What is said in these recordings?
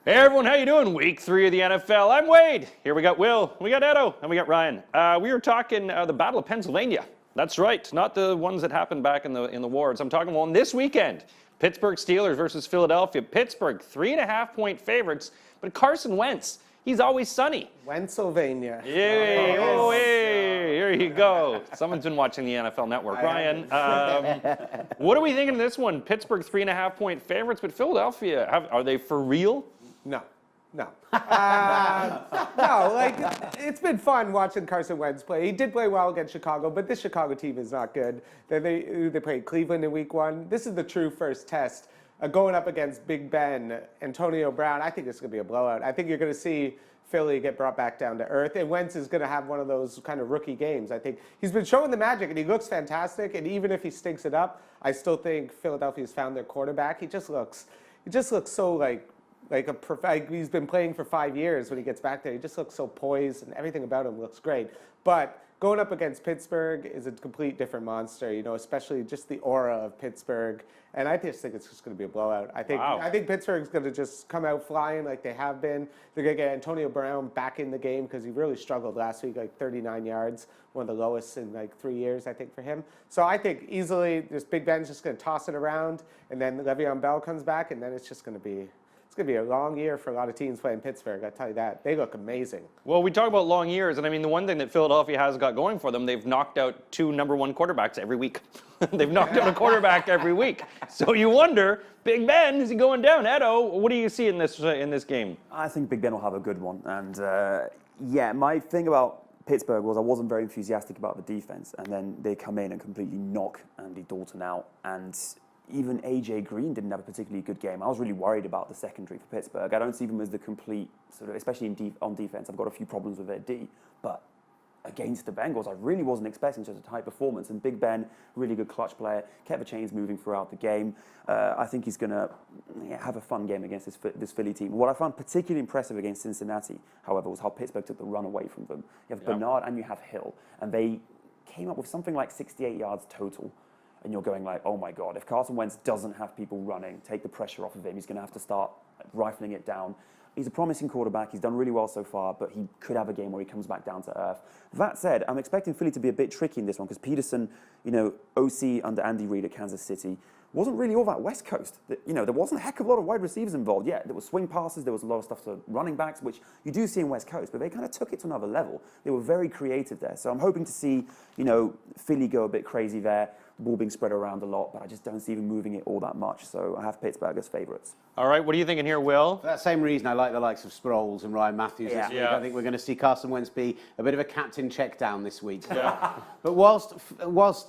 Hey everyone, how you doing? Week 3 of the NFL. I'm Wade. Here we got Will, we got Edo, and we got Ryan. We were talking the Battle of Pennsylvania. That's right, not the ones that happened back in the wars. I'm talking on this weekend. Pittsburgh Steelers versus Philadelphia. Pittsburgh, 3.5-point favorites, but Carson Wentz, he's always sunny. Pennsylvania. Yay! Oh, hey! Here you go. Someone's been watching the NFL Network. Ryan, what are we thinking of this one? Pittsburgh 3.5-point favorites, but Philadelphia, are they for real? No. No, like, it's been fun watching Carson Wentz play. He did play well against Chicago, but this Chicago team is not good. They played Cleveland in week 1. This is the true first test. Going up against Big Ben, Antonio Brown, I think it's going to be a blowout. I think you're going to see Philly get brought back down to earth, and Wentz is going to have one of those kind of rookie games. I think he's been showing the magic, and he looks fantastic, and even if he stinks it up, I still think Philadelphia's found their quarterback. He just looks so like he's been playing for 5 years when he gets back there. He just looks so poised, and everything about him looks great. But going up against Pittsburgh is a complete different monster, you know, especially just the aura of Pittsburgh. And I just think it's just going to be a blowout. I think Pittsburgh's going to just come out flying like they have been. They're going to get Antonio Brown back in the game because he really struggled last week, like 39 yards, one of the lowest in like 3 years, I think, for him. So I think easily this Big Ben's just going to toss it around, and then Le'Veon Bell comes back, and then it's just going to be... It's going to be a long year for a lot of teams playing Pittsburgh, I tell you that. They look amazing. Well, we talk about long years, and I mean, the one thing that Philadelphia has got going for them, they've knocked out 2 number 1 quarterbacks every week. They've knocked out a quarterback every week. So you wonder, Big Ben, is he going down? Edo, what do you see in this game? I think Big Ben will have a good one. And yeah, my thing about Pittsburgh was I wasn't very enthusiastic about the defense, and then they come in and completely knock Andy Dalton out. And even AJ Green didn't have a particularly good game. I was really worried about the secondary for Pittsburgh. I don't see them as the complete sort of, especially on defense. I've got a few problems with their D, but against the Bengals, I really wasn't expecting such a high performance. And Big Ben, really good clutch player, kept the chains moving throughout the game. I think he's going to have a fun game against this Philly team. What I found particularly impressive against Cincinnati, however, was how Pittsburgh took the run away from them. You have Bernard and you have Hill, and they came up with something like 68 yards total. And you're going like, oh my God, if Carson Wentz doesn't have people running, take the pressure off of him, he's going to have to start rifling it down. He's a promising quarterback. He's done really well so far, but he could have a game where he comes back down to earth. That said, I'm expecting Philly to be a bit tricky in this one because Peterson, you know, OC under Andy Reid at Kansas City, wasn't really all that West Coast. You know, there wasn't a heck of a lot of wide receivers involved. Yeah, there was swing passes, there was a lot of stuff to running backs, which you do see in West Coast, but they kind of took it to another level. They were very creative there. So I'm hoping to see, you know, Philly go a bit crazy there. The ball being spread around a lot, but I just don't see them moving it all that much. So I have Pittsburgh as favourites. All right, what are you thinking here, Will? For that same reason, I like the likes of Sproles and Ryan Matthews this week. I think we're going to see Carson Wentz be a bit of a captain check down this week. Yeah. But whilst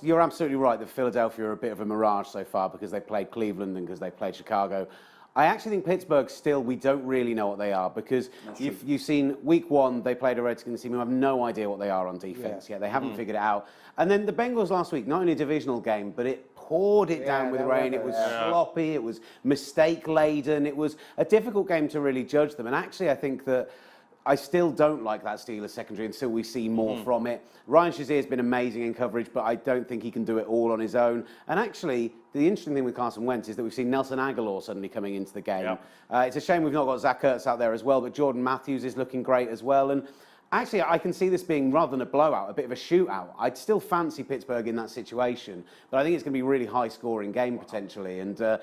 you're absolutely right that Philadelphia are a bit of a mirage so far because they played Cleveland and because they played Chicago, I actually think Pittsburgh still, we don't really know what they are because you've seen week 1, they played a Redskins team who have no idea what they are on defense yet. They haven't figured it out. And then the Bengals last week, not only a divisional game, but it poured it down with rain. It was sloppy. It was mistake-laden. It was a difficult game to really judge them. And actually, I think that I still don't like that Steelers secondary until we see more from it. Ryan Shazier's been amazing in coverage, but I don't think he can do it all on his own. And actually, the interesting thing with Carson Wentz is that we've seen Nelson Aguilar suddenly coming into the game. It's a shame we've not got Zach Ertz out there as well, but Jordan Matthews is looking great as well. And actually, I can see this being, rather than a blowout, a bit of a shootout. I'd still fancy Pittsburgh in that situation, but I think it's going to be a really high-scoring game potentially. And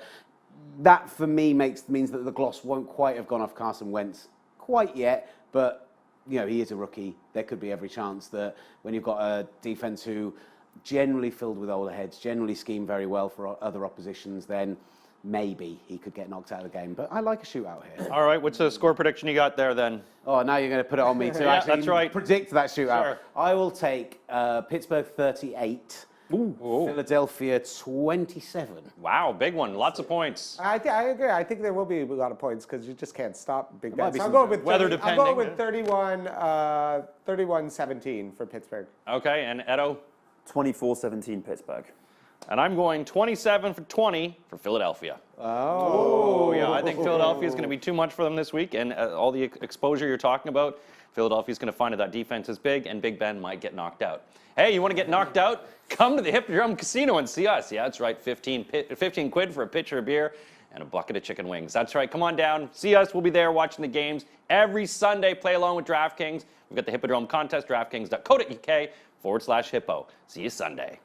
that, for me, means that the gloss won't quite have gone off Carson Wentz quite yet. But, you know, he is a rookie. There could be every chance that when you've got a defense who generally filled with older heads, generally scheme very well for other oppositions, then maybe he could get knocked out of the game. But I like a shootout here. All right, what's the score prediction you got there then? Oh, now you're going to put it on me to actually that's right. predict that shootout. Sure. I will take Pittsburgh 38. Philadelphia 27. Wow, big one. Lots of points. I agree. I think there will be a lot of points because you just can't stop Big Ben. So I'll go with weather I'll go with 31-17 for Pittsburgh. Okay, and Edo? 24-17 Pittsburgh. And I'm going 27-20 for Philadelphia. Oh, yeah. I think Philadelphia is going to be too much for them this week, and all the exposure you're talking about, Philadelphia's going to find that that defense is big, and Big Ben might get knocked out. Hey, you want to get knocked out? Come to the Hippodrome Casino and see us. Yeah, that's right. 15 quid for a pitcher of beer and a bucket of chicken wings. That's right. Come on down. See us. We'll be there watching the games every Sunday. Play along with DraftKings. We've got the Hippodrome contest, draftkings.co.uk/hippo. See you Sunday.